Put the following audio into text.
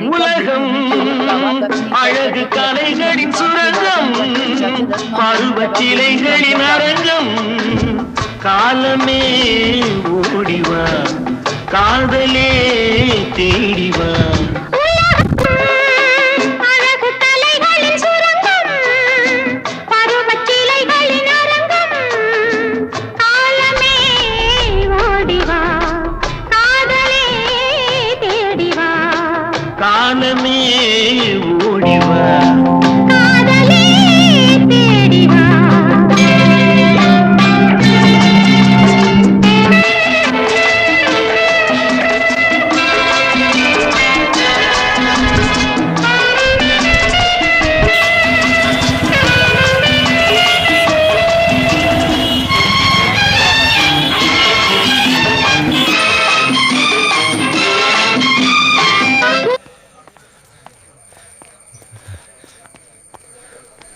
உலகம் அழகு கலைகளின் சுரங்கம், பருவச் சிலைகளின் அரங்கம். காலமே ஓடிவா, காதலே தேடிவா. காலமே